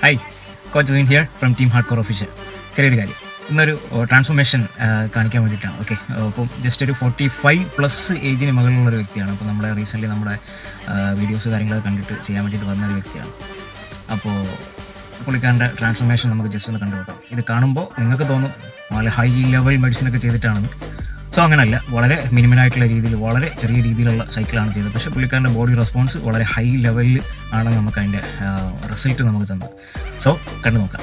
Hi, coach Sunin here from team hardcore official. ചെറിയൊരു കാര്യം, ഇന്നൊരു ട്രാൻസ്ഫോർമേഷൻ കാണിക്കാൻ വേണ്ടിയിട്ടാണ്. ഓക്കെ, അപ്പോൾ ജസ്റ്റ് ഒരു 45+ ഏജിന് മുകളിലുള്ളൊരു വ്യക്തിയാണ്. അപ്പോൾ നമ്മുടെ റീസെൻ്റ്ലി നമ്മുടെ വീഡിയോസ് കാര്യങ്ങളൊക്കെ കണ്ടിട്ട് ചെയ്യാൻ വേണ്ടിയിട്ട് വന്നൊരു വ്യക്തിയാണ്. അപ്പോൾ പുള്ളിക്കാരൻ്റെ ട്രാൻസ്ഫോർമേഷൻ നമുക്ക് ജസ്റ്റ് ഒന്ന് കണ്ടു നോക്കാം. ഇത് കാണുമ്പോൾ നിങ്ങൾക്ക് തോന്നും വളരെ ഹൈ ലെവൽ മെഡിസിനൊക്കെ ചെയ്തിട്ടാണെന്ന്. സോ അങ്ങനെയല്ല, വളരെ മിനിമലായിട്ടുള്ള രീതിയിൽ വളരെ ചെറിയ രീതിയിലുള്ള സൈക്കിളാണ് ചെയ്തത്. പക്ഷേ പുള്ളിക്കാരൻ്റെ ബോഡി റെസ്പോൺസ് വളരെ ഹൈ ലെവലിൽ ആണ് നമുക്ക് അതിൻ്റെ റിസൾട്ട് നമുക്ക് തന്നത്. സോ കണ്ടു നോക്കാം.